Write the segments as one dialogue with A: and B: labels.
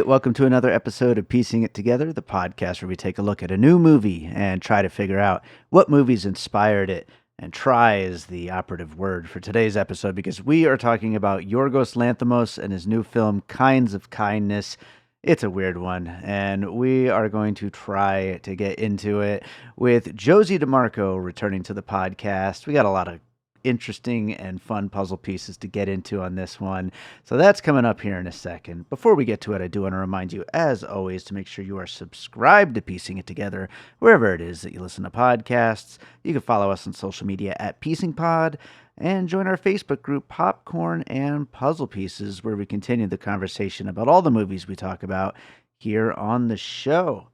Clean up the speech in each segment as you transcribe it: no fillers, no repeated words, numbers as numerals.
A: right, welcome to another episode of Piecing It Together, the podcast where we take a look at a new movie and try to figure out what movies inspired it. And try is the operative word for today's episode because we are talking about Yorgos Lanthimos and his new film, Kinds of Kindness. It's a weird one, and we are going to try to get into it with Josie DeMarco returning to the podcast. We got a lot of interesting and fun puzzle pieces to get into on this one. So that's coming up here in a second. Before we get to it, I do want to remind you, as always, to make sure you are subscribed to Piecing It Together, wherever it is that you listen to podcasts. You can follow us on social media at PiecingPod and join our Facebook group, Popcorn and Puzzle Pieces, where we continue the conversation about all the movies we talk about here on the show.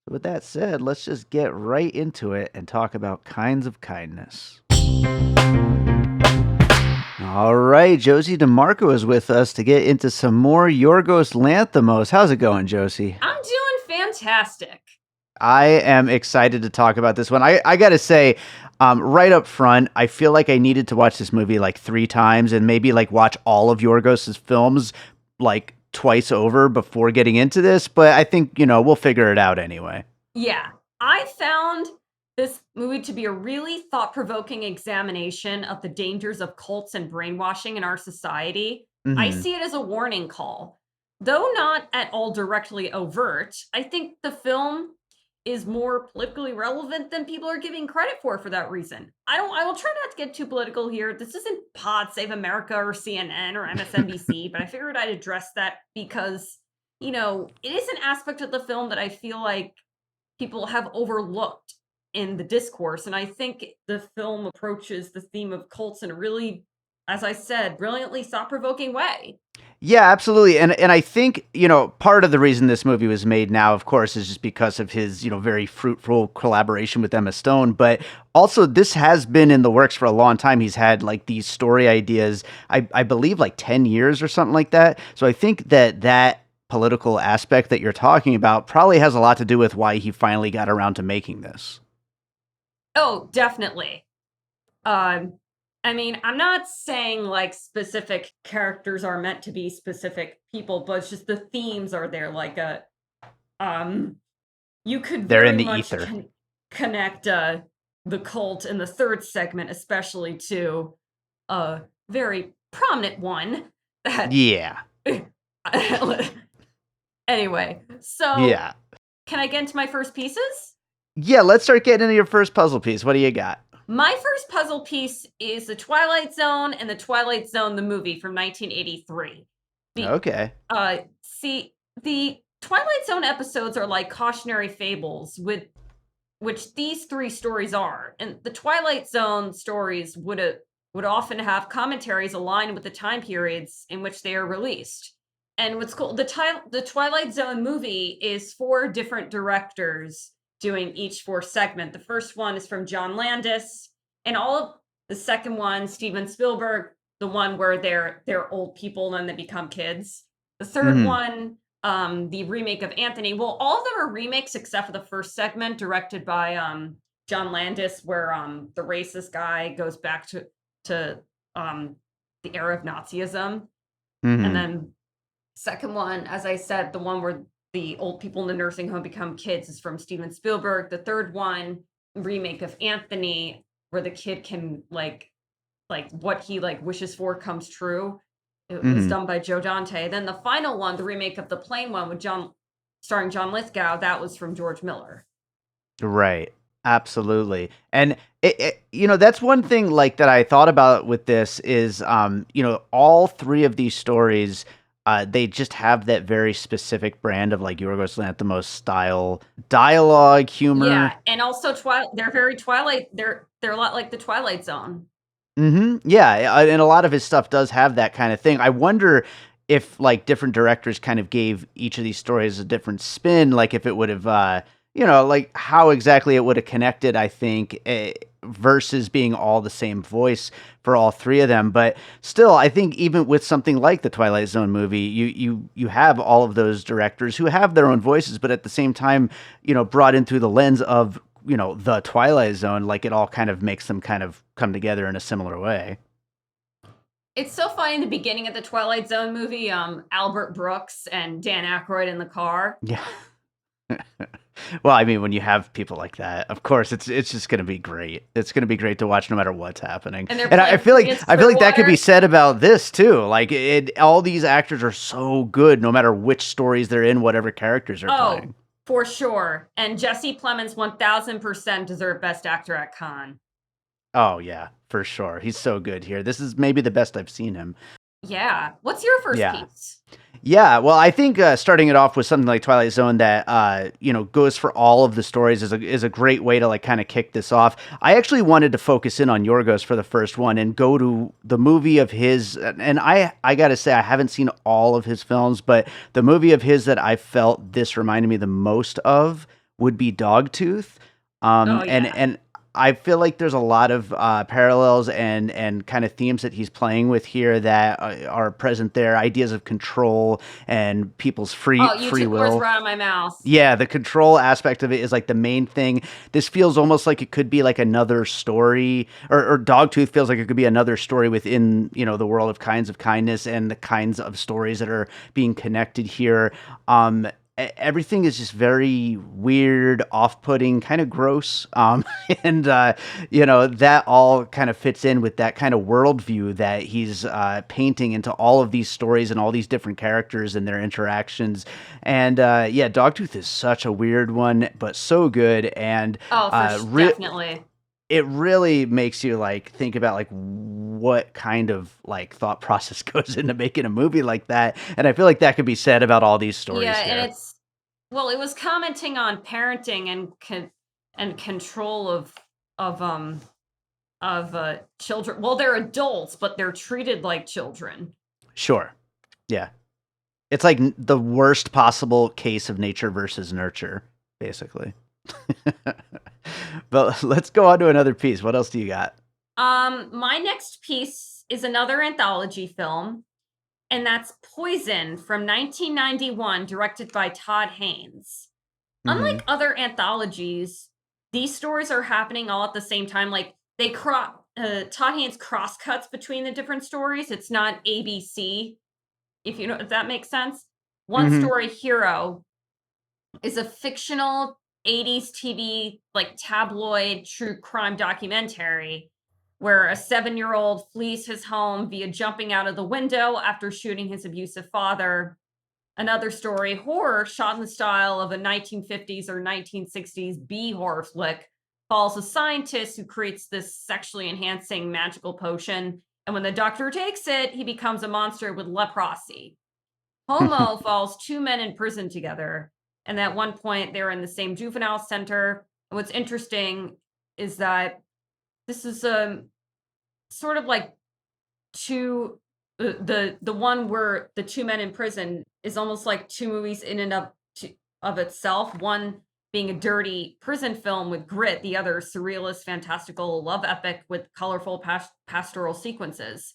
A: So with that said, let's just get right into it and talk about Kinds of Kindness. All right, Josie DeMarco is with us to get into some more Yorgos Lanthimos. How's it going, Josie?
B: I'm doing fantastic.
A: I am excited to talk about this one. I got to say, right up front, I feel like I needed to watch this movie like 3 times and maybe like watch all of Yorgos's films like twice over before getting into this. But I think, we'll figure it out anyway.
B: Yeah, I found this movie to be a really thought-provoking examination of the dangers of cults and brainwashing in our society.
A: Mm-hmm.
B: I see it as a warning call. Though not at all directly overt, I think the film is more politically relevant than people are giving credit for that reason. I will try not to get too political here. This isn't Pod Save America or CNN or MSNBC, but I figured I'd address that because, it is an aspect of the film that I feel like people have overlooked in the discourse. And I think the film approaches the theme of cults in a really, as I said, brilliantly thought-provoking way.
A: Yeah, absolutely. And I think, part of the reason this movie was made now, of course, is just because of his, very fruitful collaboration with Emma Stone. But also, this has been in the works for a long time. He's had like these story ideas, I believe like 10 years or something like that. So I think that political aspect that you're talking about probably has a lot to do with why he finally got around to making this.
B: Oh, definitely. I'm not saying like specific characters are meant to be specific people, but it's just the themes are there. Like you could
A: they're
B: very
A: in the
B: much
A: ether.
B: Connect the cult in the third segment, especially to a very prominent one.
A: Yeah.
B: Anyway, so
A: yeah.
B: Can I get into my first pieces?
A: Yeah, let's start getting into your first puzzle piece. What do you got?
B: My first puzzle piece is The Twilight Zone and The Twilight Zone, the movie from 1983.
A: Okay.
B: See, the Twilight Zone episodes are like cautionary fables, which these 3 stories are. And the Twilight Zone stories would often have commentaries aligned with the time periods in which they are released. And what's cool, the Twilight Zone movie is 4 different directors doing each 4th segment. The first one is from John Landis, and all of the second one, Steven Spielberg, the one where they're old people and then they become kids. The third one, the remake of Anthony. Well, all of them are remakes except for the first segment, directed by John Landis, where the racist guy goes back to the era of Nazism. And then second one, as I said, the one where the old people in the nursing home become kids, is from Steven Spielberg. The third one, remake of Anthony, where the kid can like what he like wishes for comes true. It was done by Joe Dante. Then the final one, the remake of the plane one with starring John Lithgow, that was from George Miller.
A: Right. Absolutely. And that's one thing like that I thought about with this is all 3 of these stories, they just have that very specific brand of like Yorgos Lanthimos style dialogue, humor.
B: Yeah, and also they're very Twilight. They're a lot like the Twilight Zone.
A: Yeah, and a lot of his stuff does have that kind of thing. I wonder if like different directors kind of gave each of these stories a different spin, like if it would have, like how exactly it would have connected, I think, versus being all the same voice for all 3 of them. But still, I think even with something like the Twilight Zone movie, you have all of those directors who have their own voices, but at the same time, brought in through the lens of, the Twilight Zone, like it all kind of makes them kind of come together in a similar way.
B: It's so funny in the beginning of the Twilight Zone movie, Albert Brooks and Dan Aykroyd in the car.
A: Yeah. Well, I mean, when you have people like that, of course, it's just going to be great. It's going to be great to watch no matter what's happening.
B: And they're
A: And I
B: playing
A: feel like
B: Creedence
A: that could be
B: Clearwater.
A: said about this too. Like all these actors are so good, no matter which stories they're in, whatever characters they're
B: Oh,
A: playing.
B: for sure. And Jesse Plemons 1000% deserved Best Actor at Cannes.
A: Oh yeah, for sure. He's so good here. This is maybe the best I've seen him.
B: Yeah. What's your first
A: Yeah.
B: piece?
A: Yeah, well, I think starting it off with something like Twilight Zone that goes for all of the stories is a great way to like kind of kick this off. I actually wanted to focus in on Yorgos for the first one and go to the movie of his, and I gotta say I haven't seen all of his films, but the movie of his that I felt this reminded me the most of would be Dogtooth.
B: Oh,
A: And
B: yeah.
A: I feel like there's a lot of parallels and kind of themes that he's playing with here that are present there. Ideas of control and people's
B: Oh, you
A: free
B: took words
A: will.
B: right out of my mouth.
A: Yeah, the control aspect of it is like the main thing. This feels almost like it could be like another story, or Dogtooth feels like it could be another story within the world of Kinds of Kindness and the kinds of stories that are being connected here. Everything is just very weird, off-putting, kind of gross, and that all kind of fits in with that kind of worldview that he's painting into all of these stories and all these different characters and their interactions. And yeah, Dogtooth is such a weird one, but so good, and
B: Oh, definitely.
A: it really makes you like think about like what kind of like thought process goes into making a movie like that. And I feel like that could be said about all these stories
B: Yeah,
A: here.
B: and it was commenting on parenting and control of children. Well, they're adults, but they're treated like children.
A: Sure. Yeah. It's like the worst possible case of nature versus nurture, basically. But let's go on to another piece. What else do you got?
B: My next piece is another anthology film, and that's Poison from 1991, directed by Todd Haynes.
A: Mm-hmm.
B: Unlike other anthologies, these stories are happening all at the same time. Like Todd Haynes cross cuts between the different stories. It's not ABC, if that makes sense. One
A: Mm-hmm.
B: story, Hero, is a fictional 80s TV like tabloid true crime documentary where a 7-year-old flees his home via jumping out of the window after shooting his abusive father. Another story, Horror, shot in the style of a 1950s or 1960s B horror flick, follows a scientist who creates this sexually enhancing magical potion, and when the doctor takes it, he becomes a monster with leprosy. Homo follows two men in prison together, and at one point they're in the same juvenile center. And what's interesting is that this is sort of like the one where the two men in prison is almost like two movies in and of itself. One being a dirty prison film with grit, the other surrealist, fantastical love epic with colorful pastoral sequences.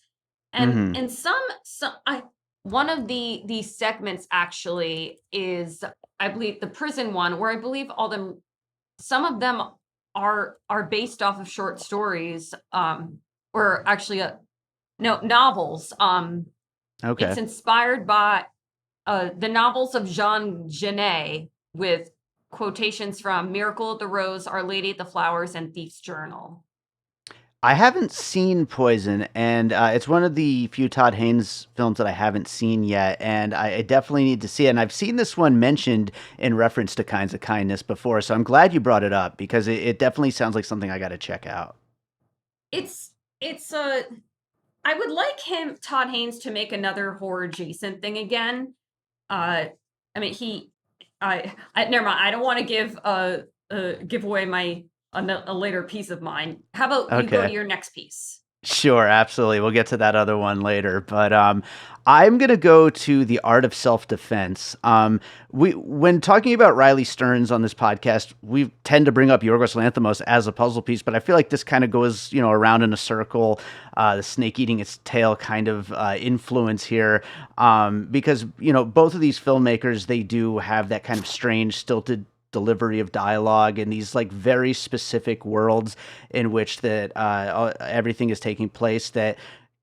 B: And
A: Mm-hmm.
B: in one of these segments actually is, I believe, the prison one, where I believe some of them are based off of short stories, or actually no, novels.
A: Okay.
B: It's inspired by the novels of Jean Genet with quotations from Miracle of the Rose, Our Lady of the Flowers, and Thief's Journal.
A: I haven't seen Poison, and it's one of the few Todd Haynes films that I haven't seen yet, and I definitely need to see it. And I've seen this one mentioned in reference to Kinds of Kindness before, so I'm glad you brought it up because it definitely sounds like something I got to check out.
B: It's I would like Todd Haynes, to make another horror adjacent thing again. I mean, never mind. I don't want to give away a later piece of mine. How about you go to
A: Okay.
B: your next piece?
A: Sure, absolutely. We'll get to that other one later, but I'm gonna go to The Art of Self-Defense. When talking about Riley Stearns on this podcast, we tend to bring up Yorgos Lanthimos as a puzzle piece, but I feel like this kind of goes, around in a circle. The snake eating its tail kind of influence here, because both of these filmmakers, they do have that kind of strange, stilted delivery of dialogue and these like very specific worlds in which that everything is taking place that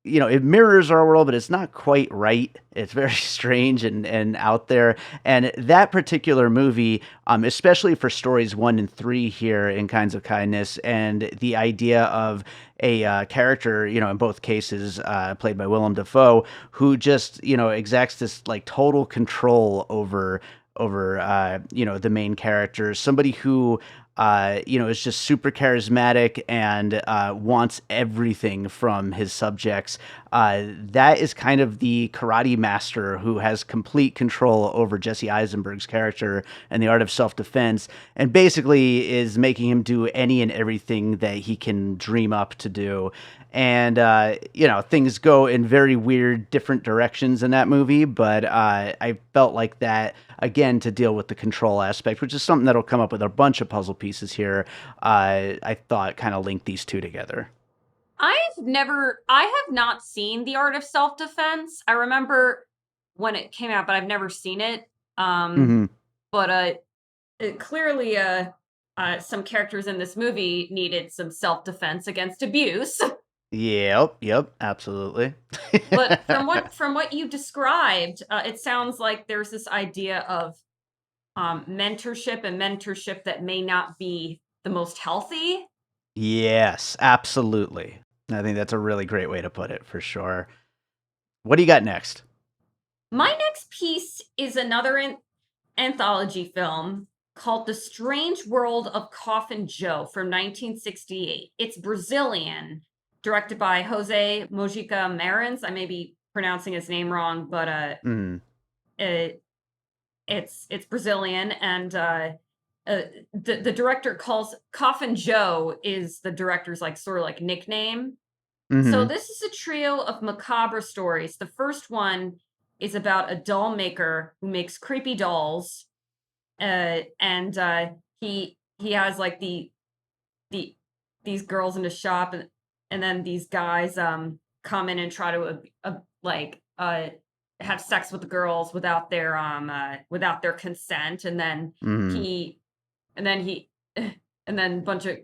A: it mirrors our world, but it's not quite right. It's very strange and out there. And that particular movie, especially for stories 1 and 3 here in Kinds of Kindness, and the idea of a character, in both cases, played by Willem Dafoe, who just, exacts this like total control over the main characters, somebody who is just super charismatic and wants everything from his subjects. That is kind of the karate master who has complete control over Jesse Eisenberg's character and the art of self-defense, and basically is making him do any and everything that he can dream up to do. And things go in very weird, different directions in that movie. But I felt like that again to deal with the control aspect, which is something that'll come up with a bunch of puzzle pieces here. I thought kind of linked these two together.
B: I have not seen The Art of Self-Defense. I remember when it came out, but I've never seen it. But clearly, some characters in this movie needed some self-defense against abuse.
A: Yep, absolutely.
B: But from what you described, it sounds like there's this idea of mentorship that may not be the most healthy.
A: Yes, absolutely. I think that's a really great way to put it, for sure. What do you got next?
B: My next piece is another anthology film called The Strange World of Coffin Joe from 1968. It's Brazilian, directed by Jose Mojica Marins. I may be pronouncing his name wrong, but it's Brazilian, and the director calls Coffin Joe is the director's sort of nickname. So this is a trio of macabre stories. The first one is about a doll maker who makes creepy dolls, and he has these girls in his shop, and then these guys come in and try to have sex with the girls without their consent, and then a bunch of,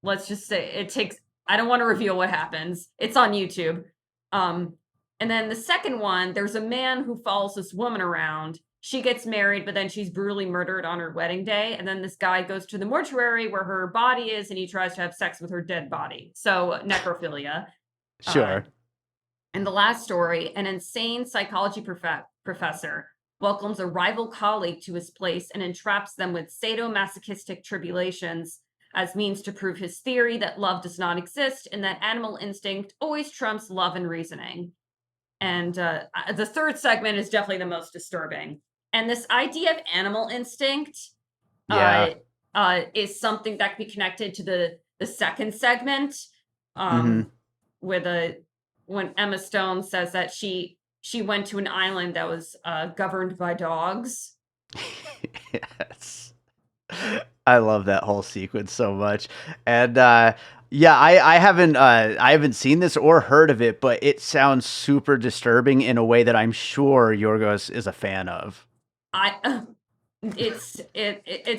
B: let's just say it takes, I don't want to reveal what happens. It's on YouTube. And then the second one, there's a man who follows this woman around. She gets married, but then she's brutally murdered on her wedding day. And then this guy goes to the mortuary where her body is, and he tries to have sex with her dead body. So necrophilia.
A: Sure.
B: And the last story, an insane psychology professor welcomes a rival colleague to his place and entraps them with sadomasochistic tribulations as means to prove his theory that love does not exist and that animal instinct always trumps love and reasoning. And the third segment is definitely the most disturbing. And this idea of animal instinct is something that can be connected to the second segment, when Emma Stone says that she went to an island that was governed by dogs.
A: Yes. I love that whole sequence so much. And I haven't seen this or heard of it, but it sounds super disturbing in a way that I'm sure Yorgos is a fan of.
B: It's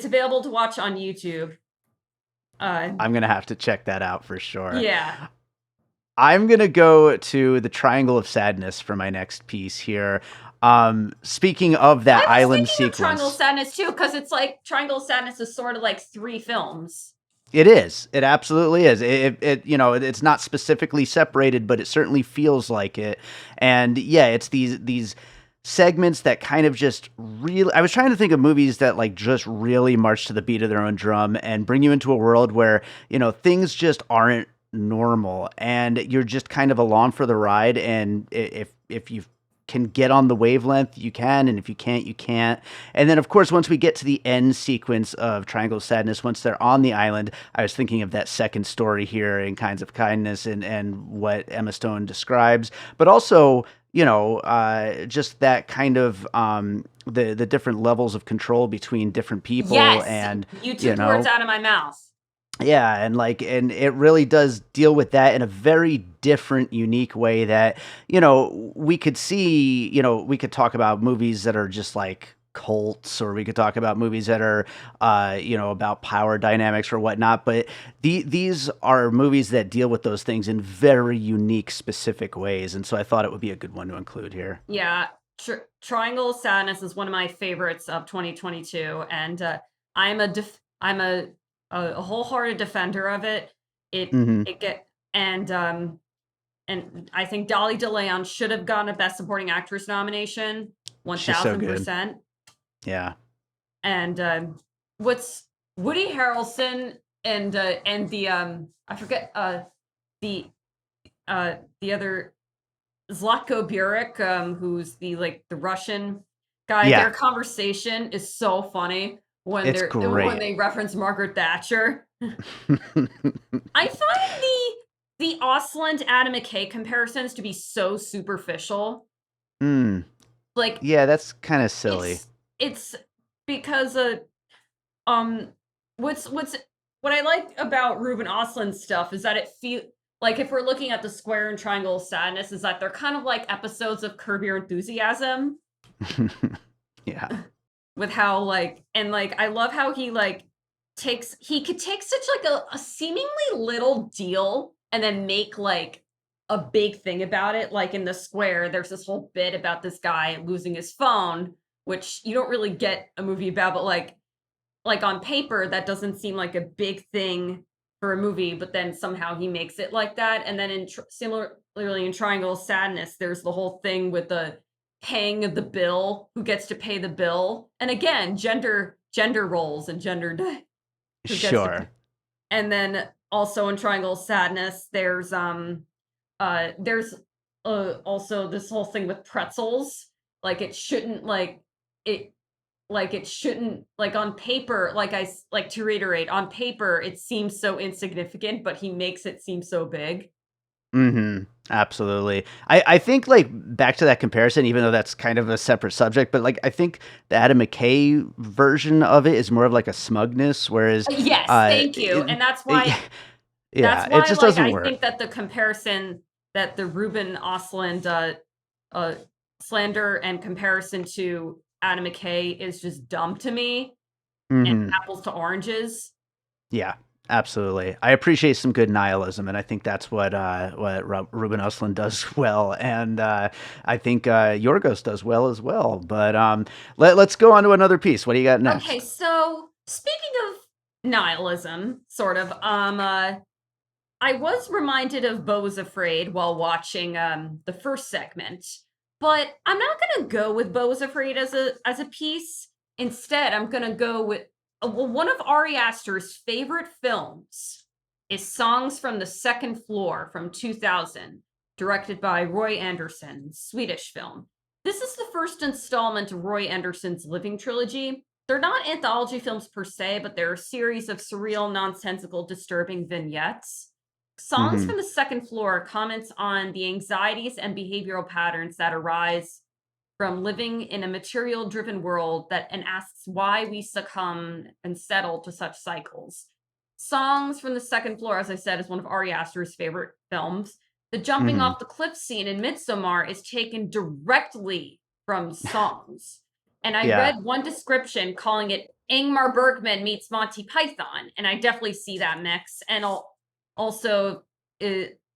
B: available to watch on YouTube.
A: I'm gonna have to check that out for sure.
B: Yeah.
A: I'm gonna go to the Triangle of Sadness for my next piece here. Speaking of that island sequence,
B: Triangle of Sadness too, because it's Triangle of Sadness is sort of 3 films.
A: It is. It absolutely is. It's not specifically separated, but it certainly feels like it. And yeah, it's these segments that kind of just really, I was trying to think of movies that just really march to the beat of their own drum and bring you into a world where, things just aren't normal and you're just kind of along for the ride. And if you can get on the wavelength, you can, and if you can't, you can't. And then of course, once we get to the end sequence of Triangle of Sadness, once they're on the island, I was thinking of that second story here in Kinds of Kindness and what Emma Stone describes, but also just that kind of the different levels of control between different people.
B: Yes,
A: and
B: you took the words out of my mouth.
A: Yeah, and it really does deal with that in a very different, unique way that, we could see, we could talk about movies that are just cults, or we could talk about movies that are, about power dynamics or whatnot. But these are movies that deal with those things in very unique, specific ways. And so I thought it would be a good one to include here.
B: Yeah, Triangle of Sadness is one of my favorites of 2022, and I'm a wholehearted defender of it. It
A: Hmm.
B: it get and I think Dolly DeLeon should have gotten a Best Supporting Actress nomination,
A: She's so good.
B: 1000%.
A: Yeah.
B: And what's Woody Harrelson and the I forget the the other Zlatko Burek, who's the Russian guy.
A: Yeah.
B: Their conversation is so funny when
A: It's
B: when
A: great.
B: they reference Margaret Thatcher. I find the Osland Adam McKay comparisons to be so superficial.
A: Mm.
B: Like
A: Yeah, that's kind of silly.
B: it's because um what I like about Ruben Ostlund's stuff is that it feel like, if we're looking at the Square and Triangle of Sadness, is that they're kind of like episodes of Curb Your Enthusiasm
A: Yeah.
B: with how I love how he could take such a seemingly little deal and then make like a big thing about it. Like in the Square, there's this whole bit about this guy losing his phone, which you don't really get a movie about, but like on paper that doesn't seem like a big thing for a movie, but then somehow he makes it like that. And then similarly in Triangle of Sadness, there's the whole thing with the paying of the bill, who gets to pay the bill, and again gender roles and who gets to pay.
A: Sure.
B: And then also in Triangle of Sadness, there's also this whole thing with pretzels. Like it shouldn't it it shouldn't, on paper, to reiterate, on paper it seems so insignificant, but he makes it seem so big.
A: Mhm. Absolutely. I think, like, back to that comparison, even though that's kind of a separate subject, but, like, I think the Adam McKay version of it is more of, like, a smugness, whereas,
B: Yes, thank you.
A: it
B: And that's
A: it
B: why
A: yeah, it just doesn't
B: I
A: work.
B: think that the comparison, that the Ruben Ostlund uh slander and comparison to Adam McKay is just dumb to me, and
A: Mhm.
B: apples to oranges.
A: Yeah, absolutely. I appreciate some good nihilism, and I think that's what Ruben Östlund does well, and I think Yorgos does well as well. But let's go on to another piece. What do you got
B: Okay,
A: next?
B: so speaking of nihilism, sort of, I was reminded of Beau was Afraid while watching the first segment, but I'm not gonna go with Beau was Afraid as a piece. Instead, I'm gonna go with one of Ari Aster's favorite films is Songs from the Second Floor from 2000, directed by Roy Andersson, Swedish film. This is the first installment of Roy Andersson's Living trilogy. They're not anthology films per se, but they're a series of surreal, nonsensical, disturbing vignettes. Songs
A: Hmm.
B: from the Second Floor comments on the anxieties and behavioral patterns that arise from living in a material driven world and asks why we succumb and settle to such cycles. Songs from the Second Floor, as I said, is one of Ari Aster's favorite films. The jumping
A: Hmm.
B: off the cliff scene in Midsommar is taken directly from Songs. And I
A: Yeah.
B: read one description calling it Ingmar Bergman meets Monty Python, and I definitely see that mix. And also,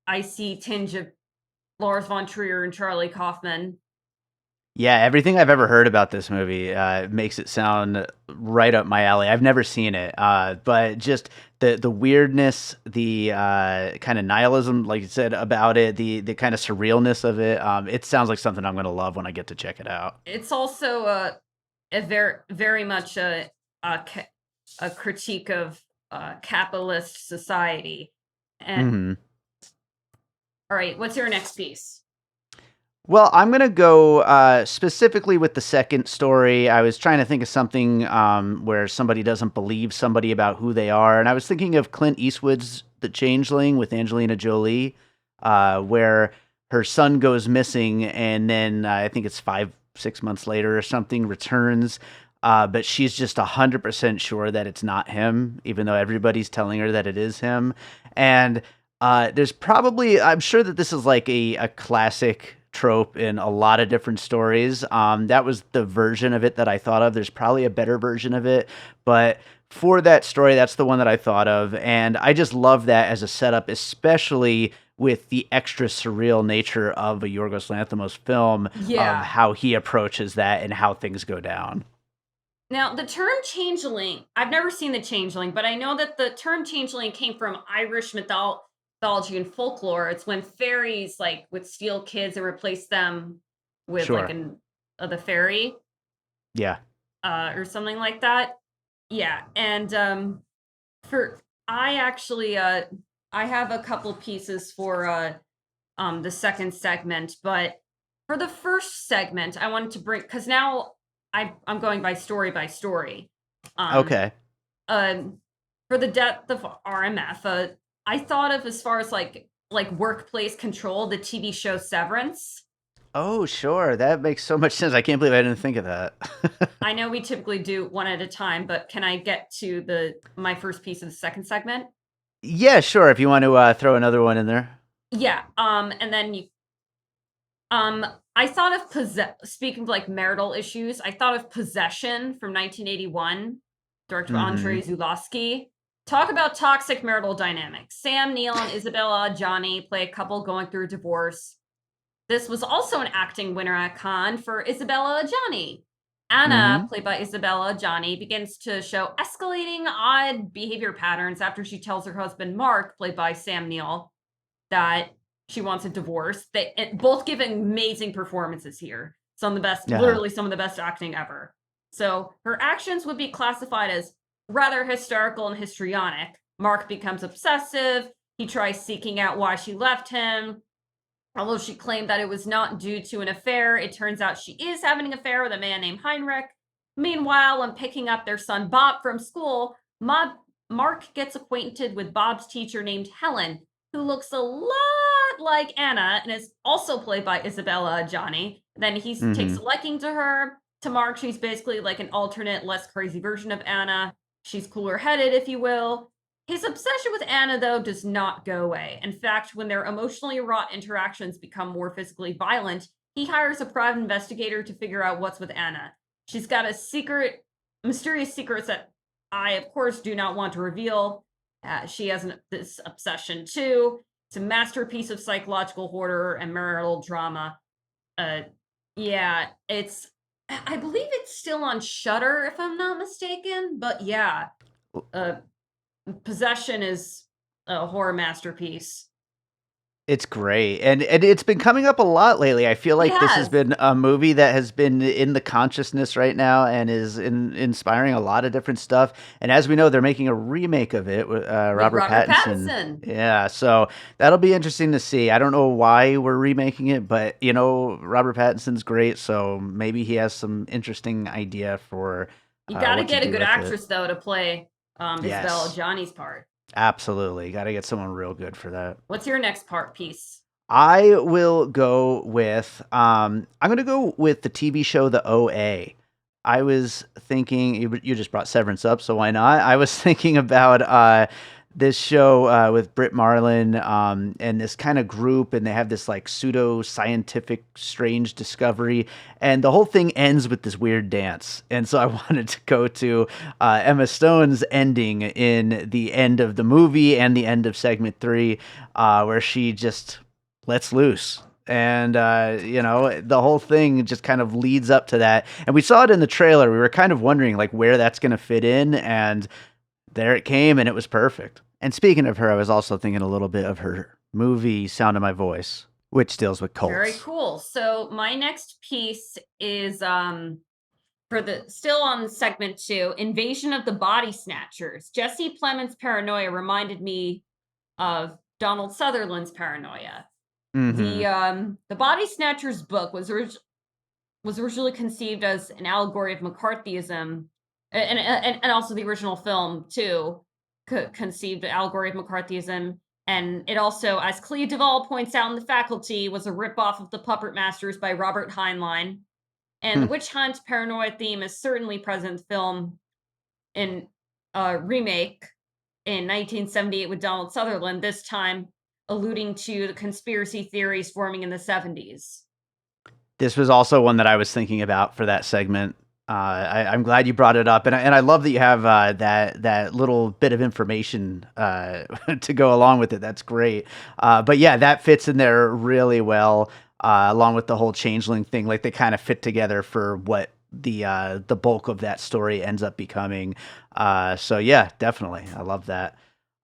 B: I see tinge of Lars von Trier and Charlie Kaufman.
A: Yeah, everything I've ever heard about this movie makes it sound right up my alley. I've never seen it, but just the weirdness, the kind of nihilism, like you said about it, the kind of surrealness of it. It sounds like something I'm gonna love when I get to check it out.
B: It's also a very much a critique of capitalist society. And
A: Hmm.
B: all right, what's your next piece?
A: Well, I'm gonna go specifically with the second story. I was trying to think of something where somebody doesn't believe somebody about who they are, and I was thinking of Clint Eastwood's The Changeling with Angelina Jolie, where her son goes missing, and then I think it's 6 months later or something returns. But she's just 100% sure that it's not him, even though everybody's telling her that it is him. And there's probably, I'm sure that this is like a classic trope in a lot of different stories. That was the version of it that I thought of. There's probably a better version of it, but for that story, that's the one that I thought of. And I just love that as a setup, especially with the extra surreal nature of a Yorgos Lanthimos film, of
B: Yeah.
A: how he approaches that and how things go down.
B: Now, the term changeling, I've never seen the changeling, but I know that the term changeling came from Irish mythology and folklore. It's when fairies like would steal kids and replace them with like
A: Sure.
B: the fairy
A: Yeah.
B: or something like that. Yeah, and for I actually I have a couple pieces for the second segment, but for the first segment, I wanted to bring because now I'm going by story. Um,
A: Okay.
B: um, for the depth of RMF, I thought of as far as like workplace control, the TV show Severance.
A: Oh, sure. That makes so much sense. I can't believe I didn't think of that.
B: I know we typically do one at a time, but can I get to the my first piece of the second segment?
A: Yeah, sure. If you want to throw another one in there.
B: Yeah. And then you um I thought of speaking of like marital issues, I thought of Possession from 1981, director
A: Mm-hmm.
B: Andrei Zulawski. Talk about toxic marital dynamics. Sam Neill and Isabella Adjani play a couple going through a divorce. This was also an acting winner at Cannes for Isabella Adjani. Anna,
A: Mm-hmm.
B: played by Isabella Adjani, begins to show escalating odd behavior patterns after she tells her husband Mark, played by Sam Neill, that she wants a divorce. They both give amazing performances here. Some of the best,
A: Yeah.
B: literally some of the best acting ever. So her actions would be classified as rather hysterical and histrionic. Mark becomes obsessive. He tries seeking out why she left him. Although she claimed that it was not due to an affair, it turns out she is having an affair with a man named Heinrich. Meanwhile, when picking up their son Bob from school, Mark gets acquainted with Bob's teacher named Helen, who looks a lot like Anna and is also played by Isabella Adjani. Then he takes
A: Mm-hmm.
B: a liking to her. To Mark, she's basically like an alternate, less crazy version of Anna. She's cooler headed, if you will. His obsession with Anna, though, does not go away. In fact, when their emotionally wrought interactions become more physically violent, he hires a private investigator to figure out what's with Anna. She's got mysterious secrets that I, of course, do not want to reveal. She has this obsession, too. It's a masterpiece of psychological horror and marital drama. Uh, yeah, I believe it's still on Shudder, if I'm not mistaken. But yeah, uh, Possession is a horror masterpiece.
A: It's great. And it's been coming up a lot lately. I feel
B: It
A: like this has
B: has.
A: been a movie that has been in the consciousness right now and is inspiring a lot of different stuff. And as we know, they're making a remake of it with
B: With
A: Robert
B: Robert
A: Pattinson.
B: Pattinson.
A: Yeah, so that'll be interesting to see. I don't know why we're remaking it, but Robert Pattinson's great, so maybe he has some interesting idea for
B: You got to
A: what to
B: get a
A: do
B: good
A: with it.
B: actress though to play Isabella
A: Yes,
B: Johnny's part.
A: absolutely. Got to get someone real good for that.
B: What's your next part piece?
A: I will go with I'm gonna go with the TV show The OA. I was thinking you just brought Severance up, so why not? I was thinking about this show with Britt Marlin and this kind of group, and they have this like pseudo scientific strange discovery, and the whole thing ends with this weird dance. And so I wanted to go to Emma Stone's ending in the end of the movie and the end of segment three, where she just lets loose. And the whole thing just kind of leads up to that. And we saw it in the trailer. We were kind of wondering like where that's going to fit in, and there it came, and it was perfect. And speaking of her, I was also thinking a little bit of her movie Sound of My Voice, which deals with
B: Very
A: cults.
B: cool. So my next piece is for the still on segment 2, Invasion of the Body Snatchers. Jesse Plemons' paranoia reminded me of Donald Sutherland's paranoia.
A: Mm-hmm.
B: The Body Snatchers book was originally conceived as an allegory of McCarthyism, and also the original film too conceived an allegory of McCarthyism. And it also, as Clea Duvall points out in The Faculty, was a ripoff of The Puppet Masters by Robert Heinlein. And the witch hunt paranoia theme is certainly present in the film in a remake in 1978 with Donald Sutherland, this time alluding to the conspiracy theories forming in the 70s.
A: This was also one that I was thinking about for that segment. I'm glad you brought it up, and I love that you have that little bit of information to go along with it. That's great. But yeah, that fits in there really well, along with the whole changeling thing. Like they kind of fit together for what the bulk of that story ends up becoming. So yeah, definitely, I love that.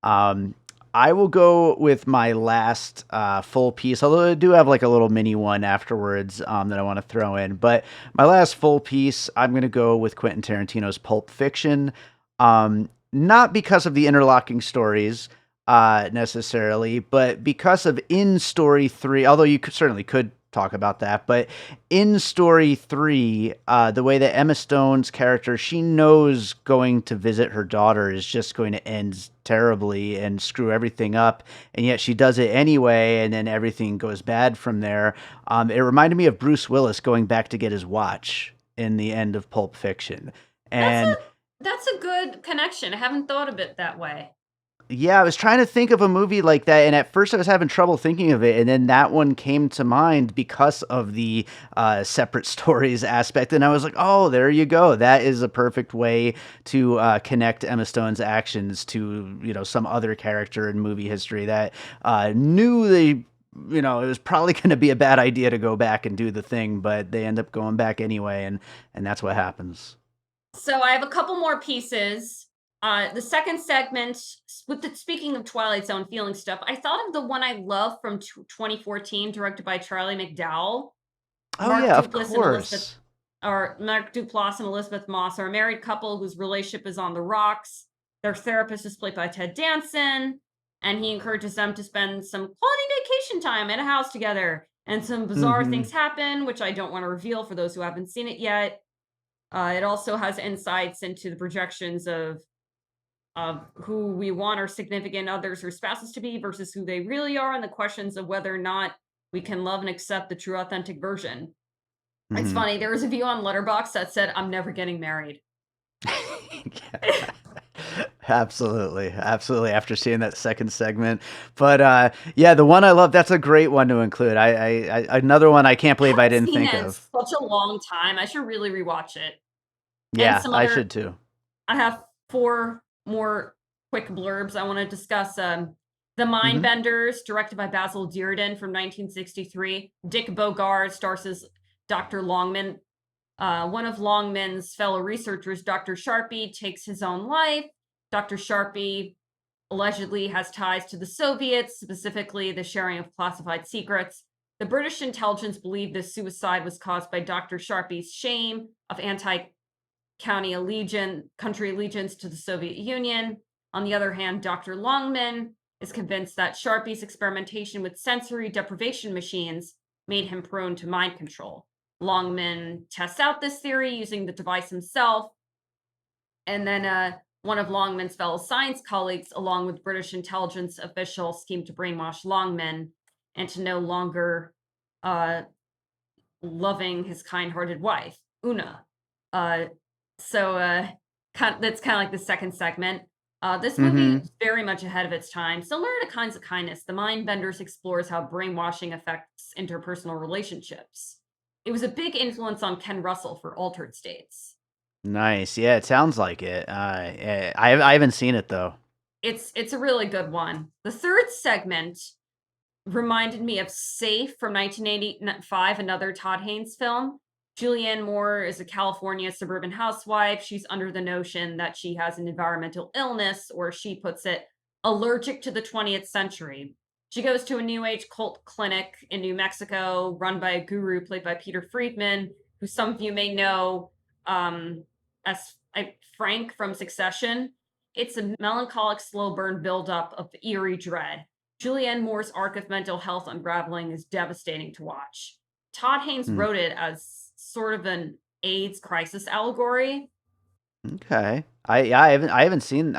A: Um, I will go with my last full piece, although I do have like a little mini one afterwards that I want to throw in. But my last full piece, I'm going to go with Quentin Tarantino's Pulp Fiction. Not because of the interlocking stories necessarily, but because of in story three, although certainly could talk about that. But in story three, the way that Emma Stone's character, she knows going to visit her daughter is just going to end terribly and screw everything up. And yet she does it anyway. And then everything goes bad from there. It reminded me of Bruce Willis going back to get his watch in the end of Pulp Fiction.
B: That's
A: And
B: that's a good connection. I haven't thought of it that way.
A: yeah, I was trying to think of a movie like that, and at first I was having trouble thinking of it, and then that one came to mind because of the separate stories aspect, and I was like, "Oh, there you go. That is a perfect way to connect Emma Stone's actions to some other character in movie history that knew they." It was probably going to be a bad idea to go back and do the thing, but they end up going back anyway, and that's what happens.
B: So I have a couple more pieces. The second segment, speaking of Twilight Zone feeling stuff, I thought of the one I love from 2014, directed by Charlie McDowell.
A: Oh
B: Mark
A: yeah, of
B: Duplass and Elizabeth,
A: course.
B: or Mark Duplass and Elizabeth Moss are a married couple whose relationship is on the rocks. Their therapist is played by Ted Danson, and he encourages them to spend some quality vacation time at a house together. And some bizarre
A: Hmm.
B: things happen, which I don't want to reveal for those who haven't seen it yet. It also has insights into the projections of who we want our significant others or spouses to be versus who they really are, and the questions of whether or not we can love and accept the true authentic version. It's
A: Hmm.
B: funny, there was a view on Letterboxd that said, "I'm never getting married."
A: Absolutely, absolutely. After seeing that second segment, but yeah, the one I love. That's a great one to include. Another one I can't
B: I
A: believe I
B: haven't
A: didn't
B: seen
A: think
B: that in
A: of.
B: such a long time. I should really rewatch it. And
A: Yeah,
B: some
A: I
B: other
A: should too.
B: I have 4 more quick blurbs I wanna discuss. The
A: Hmm.
B: Mindbenders, directed by Basil Dearden from 1963. Dick Bogard stars as Dr. Longman. One of Longman's fellow researchers, Dr. Sharpie, takes his own life. Dr. Sharpie allegedly has ties to the Soviets, specifically the sharing of classified secrets. The British intelligence believed this suicide was caused by Dr. Sharpie's shame of country allegiance to the Soviet Union. On the other hand, Dr. Longman is convinced that Sharpie's experimentation with sensory deprivation machines made him prone to mind control. Longman tests out this theory using the device himself, and then one of Longman's fellow science colleagues, along with British intelligence officials, scheme to brainwash Longman and to no longer uh, loving his kind-hearted wife, Una. Uh, that's kind of like the second segment. This movie
A: Hmm.
B: is very much ahead of its time. Similar to Kinds of Kindness, The Mindbenders explores how brainwashing affects interpersonal relationships. It was a big influence on Ken Russell for Altered States.
A: Nice. Yeah, it sounds like it. I haven't seen it though.
B: It's a really good one. The third segment reminded me of Safe from 1985, another Todd Haynes film. Julianne Moore is a California suburban housewife. She's under the notion that she has an environmental illness, or she puts it, allergic to the 20th century. She goes to a New Age cult clinic in New Mexico, run by a guru played by Peter Friedman, who some of you may know as Frank from Succession. It's a melancholic, slow burn buildup of eerie dread. Julianne Moore's arc of mental health unraveling is devastating to watch. Todd Haynes
A: Hmm.
B: wrote it as sort of an AIDS crisis allegory.
A: Okay. I haven't seen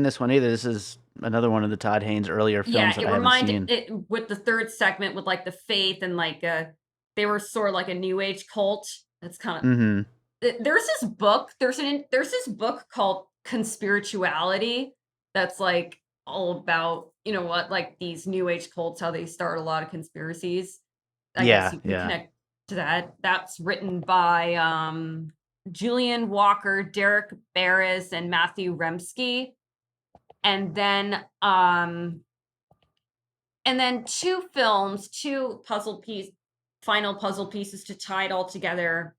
A: this one either. This is another one of the Todd Haynes earlier films
B: Yeah,
A: that
B: it
A: I haven't
B: reminded
A: seen.
B: it with the third segment with like the faith and like they were sort of like a new age cult. That's kind of
A: Hmm.
B: there's this book. There's this book called Conspirituality that's like all about like these new age cults, how they start a lot of conspiracies. I guess
A: Yeah,
B: you can
A: yeah.
B: connect That's written by Julian Walker, Derek Barris, and Matthew Remski. And then two final puzzle pieces to tie it all together.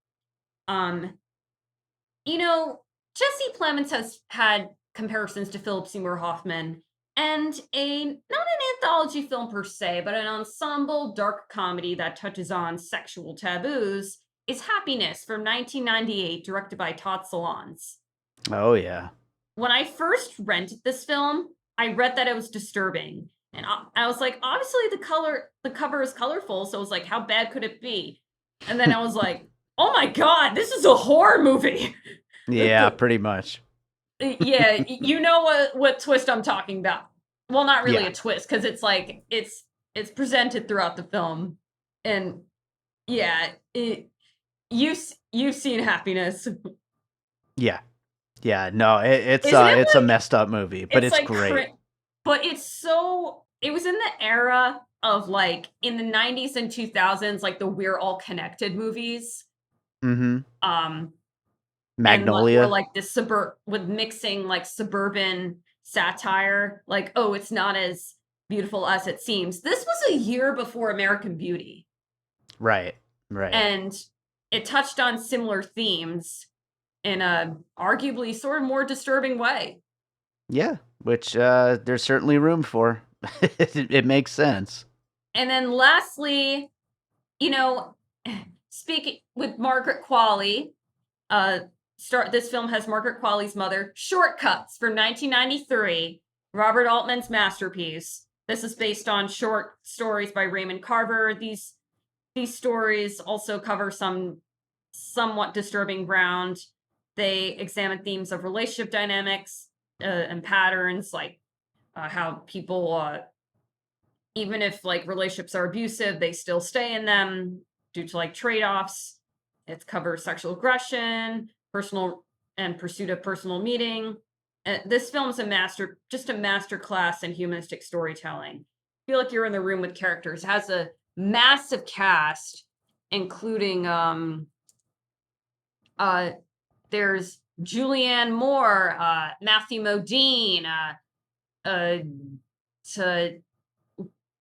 B: Jesse Plemons has had comparisons to Philip Seymour Hoffman, and not an anthology film per se, but an ensemble dark comedy that touches on sexual taboos is Happiness from 1998, directed by Todd Solondz.
A: Oh, yeah.
B: When I first rented this film, I read that it was disturbing. And I was like, obviously the cover is colorful, so I was like, how bad could it be? And then I was like, oh my God, this is a horror movie.
A: Yeah, pretty much.
B: Yeah, you know what twist I'm talking about. Well, not really a twist, because it's like it's presented throughout the film, and yeah, you've seen Happiness.
A: Yeah, no, it's a messed up movie, but it's great.
B: But it was in the era of like in the 90s and 2000s, like the We're All Connected movies.
A: Mm-hmm. Magnolia,
B: or like this with mixing like suburban satire, like, oh, it's not as beautiful as it seems. This was a year before American Beauty.
A: Right.
B: And it touched on similar themes in a arguably sort of more disturbing way.
A: Yeah, which there's certainly room for. It makes sense.
B: And then lastly, speaking with Margaret Qualley, this film has Margaret Qualley's mother, Shortcuts from 1993, Robert Altman's masterpiece. This is based on short stories by Raymond Carver. These stories also cover some somewhat disturbing ground. They examine themes of relationship dynamics and patterns, like how people, even if like relationships are abusive, they still stay in them due to like trade-offs. It covers sexual aggression, personal and pursuit of personal meaning. This film is just a master class in humanistic storytelling. I feel like you're in the room with characters. It has a massive cast, including there's Julianne Moore, Matthew Modine,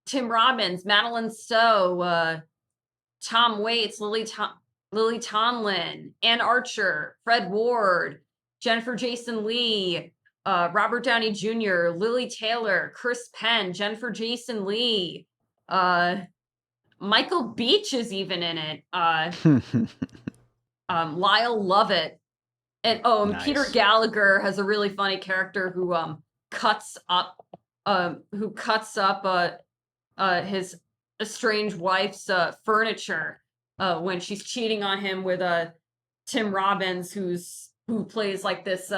B: Tim Robbins, Madeline Stowe, Tom Waits, Lily Tomlin, Ann Archer, Fred Ward, Jennifer Jason Leigh, Robert Downey Jr., Lily Taylor, Chris Penn, Jennifer Jason Leigh, Michael Beach is even in it. Lyle Lovett, and
A: Nice.
B: Peter Gallagher has a really funny character who cuts up his estranged wife's furniture when she's cheating on him with Tim Robbins, who plays like this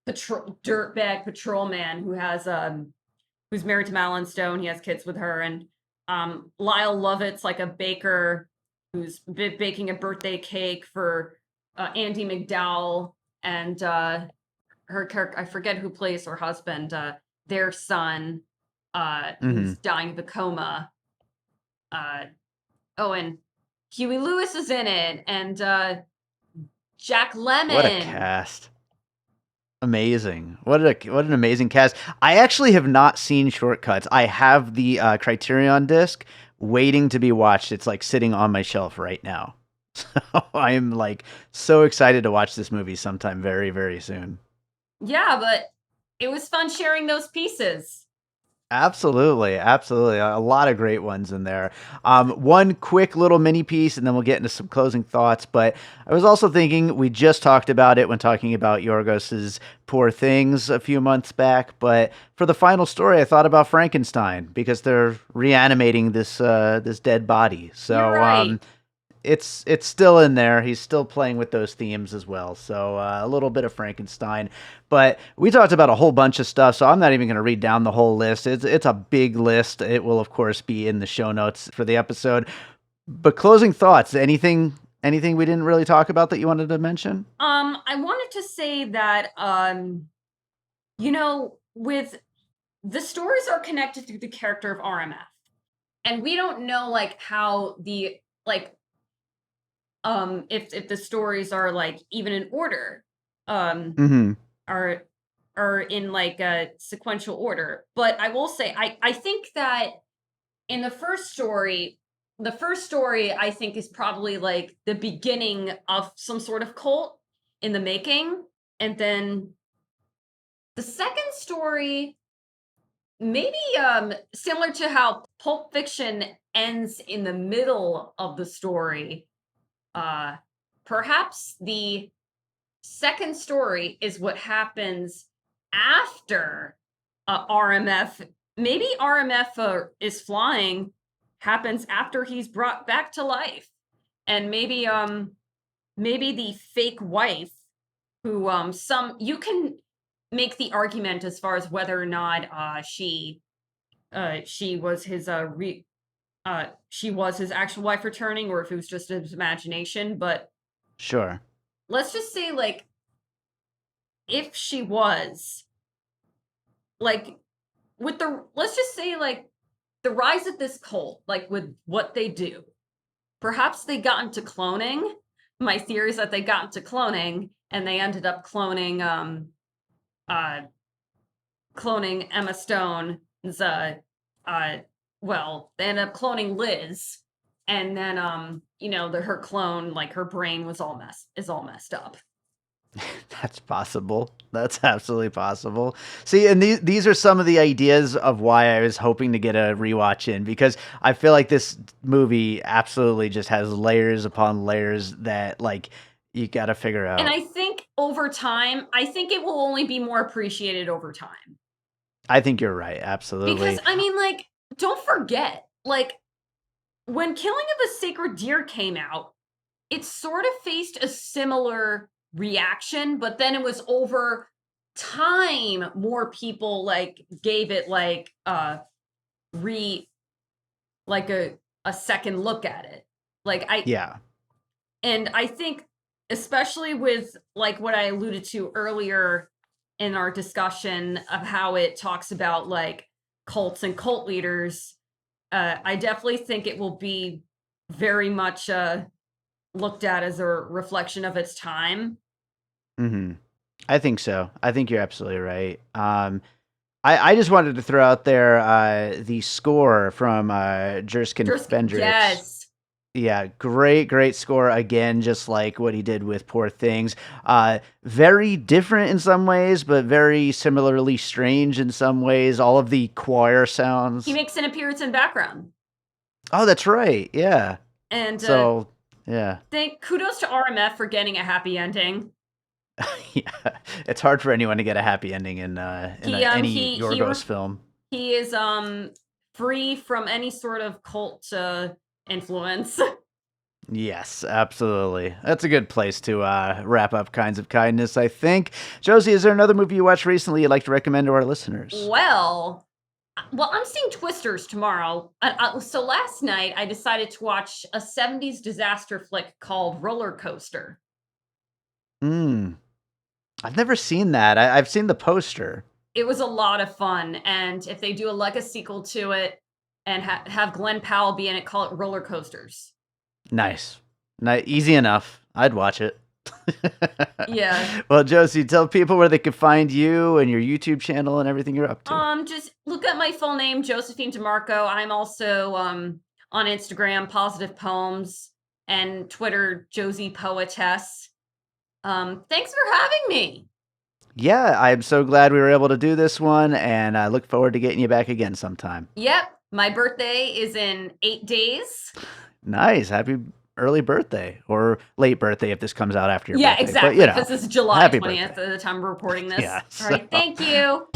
B: dirtbag patrolman who's married to Madeline Stone. He has kids with her, and Lyle Lovett's like a baker who's baking a birthday cake for Andie MacDowell, and her character, I forget who plays her husband, their son, who's dying of a coma. And Huey Lewis is in it, and Jack Lemmon.
A: What a cast. Amazing. What an amazing cast. I actually have not seen Shortcuts. I have the Criterion disc waiting to be watched. It's like sitting on my shelf right now. So I'm like so excited to watch this movie sometime very, very soon.
B: Yeah, but it was fun sharing those pieces.
A: Absolutely. A lot of great ones in there. One quick little mini piece, and then we'll get into some closing thoughts. But I was also thinking, we just talked about it when talking about Yorgos's Poor Things a few months back. But for the final story, I thought about Frankenstein because they're reanimating this dead body. So
B: You're right.
A: It's still in there. He's still playing with those themes as well. So a little bit of Frankenstein. But we talked about a whole bunch of stuff, so I'm not even going to read down the whole list. It's a big list. It will, of course, be in the show notes for the episode. But closing thoughts, anything we didn't really talk about that you wanted to mention?
B: I wanted to say that, with the stories are connected through the character of RMF. And we don't know, like, how if the stories are like even in order,
A: Mm-hmm.
B: are in like a sequential order. But I will say, I think that in the first story I think is probably like the beginning of some sort of cult in the making, and then the second story maybe similar to how Pulp Fiction ends in the middle of the story. Uh, Perhaps the second story is what happens after RMF. Maybe RMF is flying happens after he's brought back to life, and maybe the fake wife who some you can make the argument as far as whether or not she was his she was his actual wife returning, or if it was just his imagination. But
A: Sure.
B: let's just say, like, if she was, like, with the let's just say, like, the rise of this cult, like, with what they do, perhaps they got into cloning. My theory is that they got into cloning and they ended up uh cloning Emma Stone's uh well, they ended up cloning Liz, and then her clone, like, her brain was all messed up.
A: That's possible. That's absolutely possible. See, and these are some of the ideas of why I was hoping to get a rewatch in, because I feel like this movie absolutely just has layers upon layers that, like, you got to figure
B: And
A: out.
B: I think over time, I think it will only be more appreciated over time.
A: I think you're right.
B: Because
A: Absolutely.
B: I mean, like, don't forget, like, when Killing of a Sacred Deer came out, it sort of faced a similar reaction, but then it was over time more people like gave it like re like a second look at it. Like
A: Yeah.
B: I think, especially with like what I alluded to earlier in our discussion of how it talks about like cults and cult leaders, I definitely think it will be very much looked at as a reflection of its time.
A: Hmm. I think so. I think you're absolutely right. I just wanted to throw out there the score from Jerskin
B: Just
A: Bendrix.
B: yes.
A: Yeah, great score again, just like what he did with Poor Things. Very different in some ways, but very similarly strange in some ways. All of the choir
B: He
A: sounds.
B: makes an appearance in background.
A: Oh, that's right. Yeah.
B: And
A: So, yeah.
B: thank kudos to RMF for getting a happy ending.
A: Yeah. It's hard for anyone to get a happy ending in any Yorgos film.
B: He is free from any sort of cult influence.
A: Yes, absolutely. That's a good place to wrap up Kinds of Kindness, I think. Josie, is there another movie you watched recently you'd like to recommend to our listeners?
B: Well, I'm seeing Twisters tomorrow. So last night I decided to watch a 70s disaster flick called Roller Coaster.
A: Hmm. I've never seen that. I've seen the poster.
B: It was a lot of fun, and if they do a sequel to it and have Glenn Powell be in it, call it Roller Coasters.
A: Nice. Easy enough. I'd watch it.
B: Yeah.
A: Well, Josie, tell people where they can find you and your YouTube channel and everything you're up to.
B: Just look up my full name, Josephine DeMarco. I'm also on Instagram, Positive Poems, and Twitter, Josie Poetess. Thanks for having me.
A: Yeah, I'm so glad we were able to do this one, and I look forward to getting you back again sometime.
B: Yep, my birthday is in 8 days.
A: Nice. Happy early birthday, or late birthday if this comes out after your birthday.
B: Exactly.
A: But,
B: Because this is July
A: happy
B: 20th
A: birthday.
B: at the time we're recording this.
A: Yeah,
B: All right, thank you.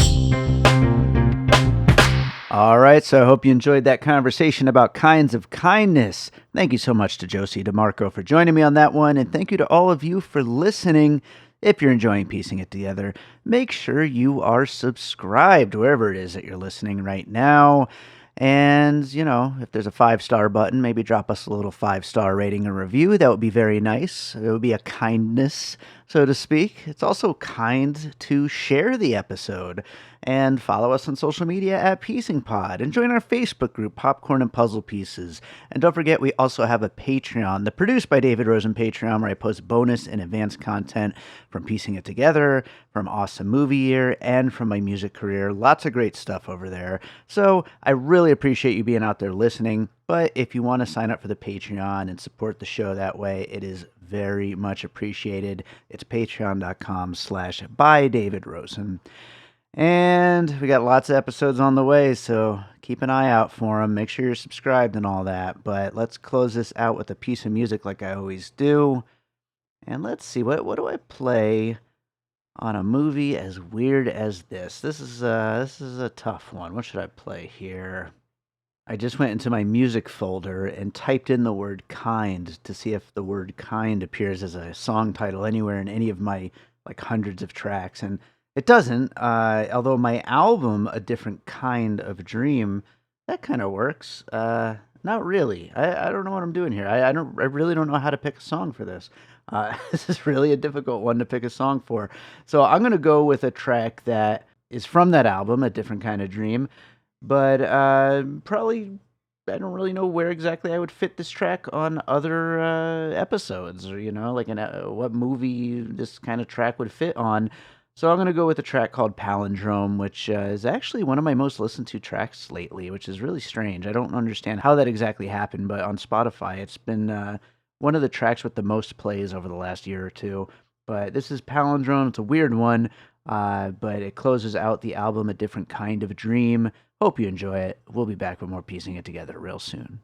A: All right, so I hope you enjoyed that conversation about kinds of kindness. Thank you so much to Josie DeMarco for joining me on that one, and thank you to all of you for listening. If you're enjoying piecing it together, make sure you are subscribed wherever it is that you're listening right now. And, if there's a 5-star button, maybe drop us a little 5-star rating and review. That would be very nice. It would be a kindness so to speak. It's also kind to share the episode and follow us on social media at Piecing Pod and join our Facebook group, Popcorn and Puzzle Pieces. And don't forget, we also have a Patreon, the Produced by David Rosen Patreon, where I post bonus and advanced content from Piecing It Together, from Awesome Movie Year, and from my music career. Lots of great stuff over there. So I really appreciate you being out there listening. But if you want to sign up for the Patreon and support the show that way, it is very much appreciated. It's patreon.com/bydavidrosen. And we got lots of episodes on the way, so keep an eye out for them. Make sure you're subscribed and all that. But let's close this out with a piece of music like I always do. And let's see, what do I play on a movie as weird as this? This is a tough one. What should I play here? I just went into my music folder and typed in the word kind to see if the word kind appears as a song title anywhere in any of my like hundreds of tracks, and it doesn't. Although my album, A Different Kind of Dream, that kind of works. Not really. I don't know what I'm doing here. I really don't know how to pick a song for this. This is really a difficult one to pick a song for. So I'm gonna go with a track that is from that album, A Different Kind of Dream. But probably I don't really know where exactly I would fit this track on other episodes, or like what movie this kind of track would fit on. So I'm going to go with a track called Palindrone, which is actually one of my most listened to tracks lately, which is really strange. I don't understand how that exactly happened, but on Spotify, it's been one of the tracks with the most plays over the last year or two. But this is Palindrone. It's a weird one, but it closes out the album A Different Kind of Dream. Hope you enjoy it. We'll be back with more Piecing It Together real soon.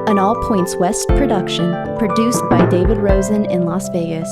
C: An All Points West production, produced by David Rosen in Las Vegas.